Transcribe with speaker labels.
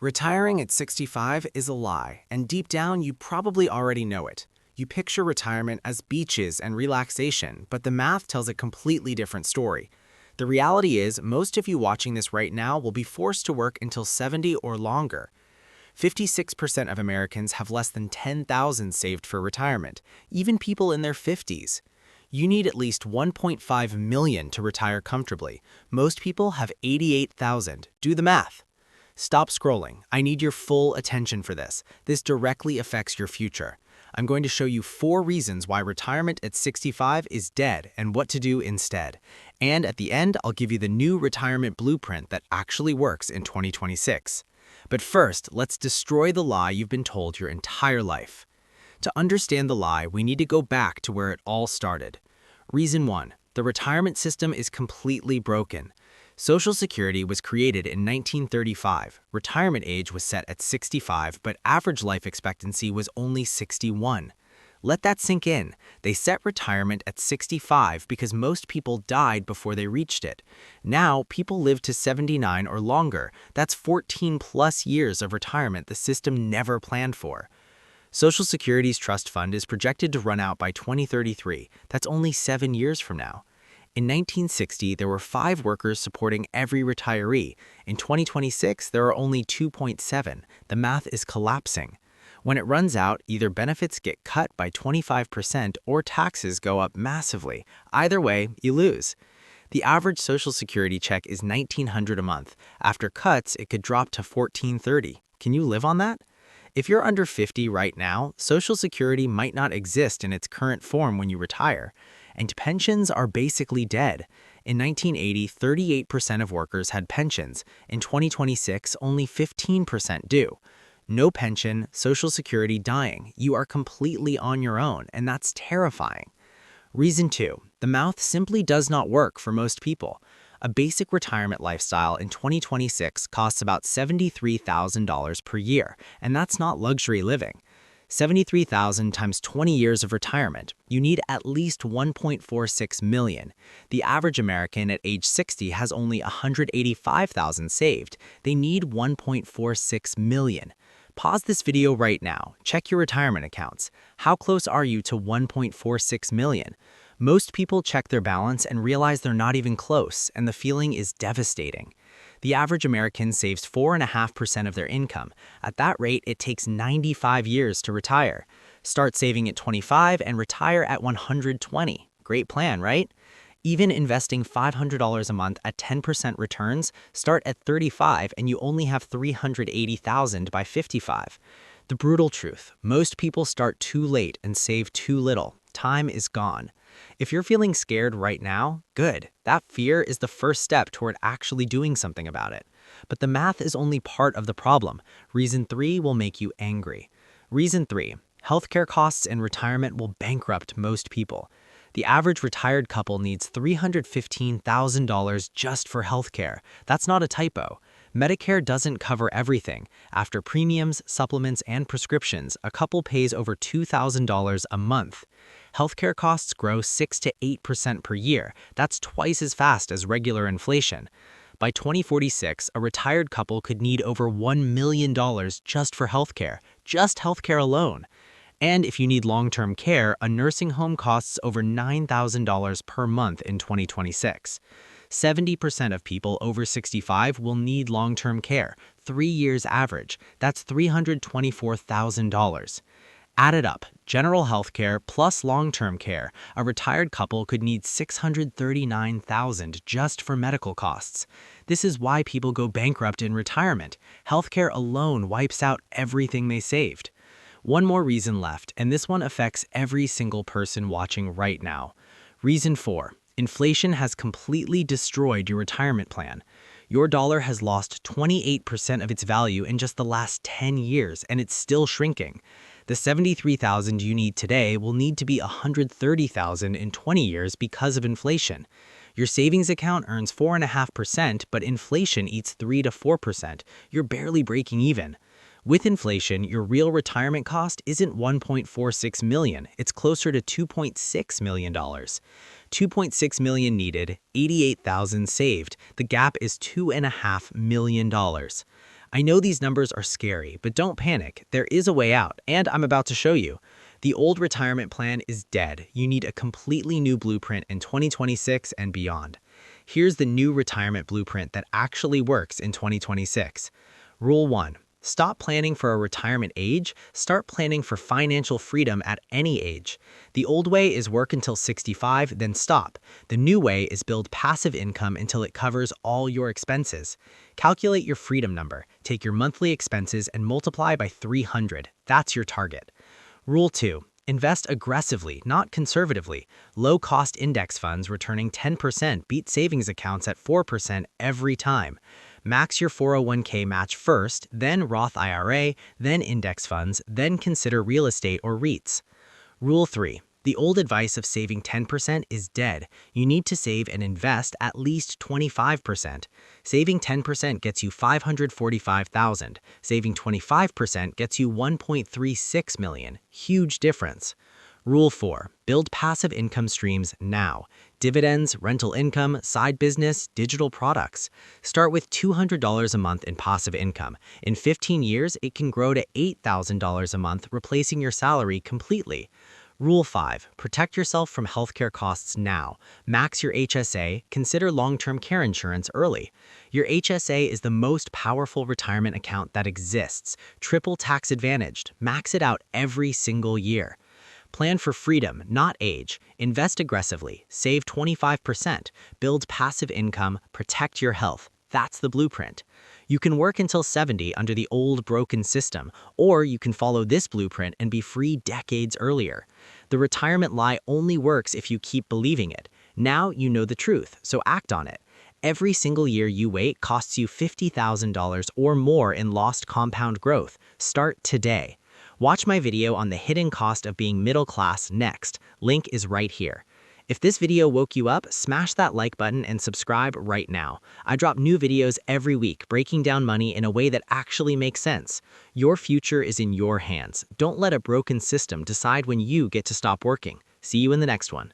Speaker 1: Retiring at 65 is a lie, and deep down you probably already know it. You picture retirement as beaches and relaxation, but the math tells a completely different story. The reality is, most of you watching this right now will be forced to work until 70 or longer. 56% of Americans have less than $10,000 saved for retirement, even people in their 50s. You need at least $1.5 million to retire comfortably. Most people have $88,000. Do the math. Stop scrolling. I need your full attention for this. This directly affects your future. I'm going to show you 4 reasons why retirement at 65 is dead and what to do instead. And at the end, I'll give you the new retirement blueprint that actually works in 2026. But first, let's destroy the lie you've been told your entire life. To understand the lie, we need to go back to where it all started. Reason 1. The retirement system is completely broken. Social Security was created in 1935. Retirement age was set at 65, but average life expectancy was only 61. Let that sink in. They set retirement at 65 because most people died before they reached it. Now, people live to 79 or longer. That's 14 plus years of retirement the system never planned for. Social Security's trust fund is projected to run out by 2033. That's only 7 years from now. In 1960, there were 5 workers supporting every retiree. In 2026, there are only 2.7. The math is collapsing. When it runs out, either benefits get cut by 25% or taxes go up massively. Either way, you lose. The average Social Security check is $1,900 a month. After cuts, it could drop to $1,430. Can you live on that? If you're under 50 right now, Social Security might not exist in its current form when you retire. And pensions are basically dead. In 1980, 38% of workers had pensions. In 2026, only 15% do. No pension, Social Security dying. You are completely on your own, and that's terrifying. Reason 2. The math simply does not work for most people. A basic retirement lifestyle in 2026 costs about $73,000 per year, and that's not luxury living. $73,000 times 20 years of retirement, you need at least $1.46 million. The average American at age 60 has only $185,000 saved. They need $1.46 million. Pause this video right now. Check your retirement accounts. How close are you to $1.46 million? Most people check their balance and realize they're not even close, and the feeling is devastating. The average American saves 4.5% of their income. At that rate, it takes 95 years to retire. Start saving at 25 and retire at 120. Great plan, right? Even investing $500 a month at 10% returns, start at 35 and you only have $380,000 by 55. The brutal truth, most people start too late and save too little. Time is gone. If you're feeling scared right now, good. That fear is the first step toward actually doing something about it. But the math is only part of the problem. Reason 3 will make you angry. Reason 3, healthcare costs in retirement will bankrupt most people. The average retired couple needs $315,000 just for healthcare. That's not a typo. Medicare doesn't cover everything. After premiums, supplements, and prescriptions, a couple pays over $2,000 a month. Healthcare costs grow 6 to 8% per year. That's twice as fast as regular inflation. By 2046, a retired couple could need over $1 million just for healthcare. Just healthcare alone. And if you need long-term care, a nursing home costs over $9,000 per month in 2026. 70% of people over 65 will need long-term care, 3 years average. That's $324,000. Add it up, general health care plus long-term care, a retired couple could need $639,000 just for medical costs. This is why people go bankrupt in retirement. Healthcare alone wipes out everything they saved. One more reason left, and this one affects every single person watching right now. Reason 4. Inflation has completely destroyed your retirement plan. Your dollar has lost 28% of its value in just the last 10 years, and it's still shrinking. The $73,000 you need today will need to be $130,000 in 20 years because of inflation. Your savings account earns 4.5%, but inflation eats 3 to 4%. You're barely breaking even. With inflation, your real retirement cost isn't $1.46 million, it's closer to $2.6 million. $2.6 million needed, $88,000 saved. The gap is $2.5 million. I know these numbers are scary, but don't panic. There is a way out, and I'm about to show you. The old retirement plan is dead. You need a completely new blueprint in 2026 and beyond. Here's the new retirement blueprint that actually works in 2026. Rule 1. Stop planning for a retirement age, start planning for financial freedom at any age. The old way is work until 65, then stop. The new way is build passive income until it covers all your expenses. Calculate your freedom number, take your monthly expenses and multiply by 300. That's your target. Rule 2. Invest aggressively, not conservatively. Low-cost index funds returning 10% beat savings accounts at 4% every time. Max your 401k match first, then Roth IRA, then index funds, then consider real estate or REITs. Rule 3. The old advice of saving 10% is dead. You need to save and invest at least 25%. Saving 10% gets you $545,000. Saving 25% gets you $1.36 million. Huge difference. Rule 4. Build passive income streams now. Dividends, rental income, side business, digital products. Start with $200 a month in passive income. In 15 years, it can grow to $8,000 a month, replacing your salary completely. Rule 5. Protect yourself from healthcare costs now. Max your HSA, consider long-term care insurance early. Your HSA is the most powerful retirement account that exists. Triple tax advantaged. Max it out every single year. Plan for freedom, not age. Invest aggressively. Save 25%. Build passive income. Protect your health. That's the blueprint. You can work until 70 under the old broken system, or you can follow this blueprint and be free decades earlier. The retirement lie only works if you keep believing it. Now you know the truth, so act on it. Every single year you wait costs you $50,000 or more in lost compound growth. Start today. Watch my video on the hidden cost of being middle class next. Link is right here. If this video woke you up, smash that like button and subscribe right now. I drop new videos every week, breaking down money in a way that actually makes sense. Your future is in your hands. Don't let a broken system decide when you get to stop working. See you in the next one.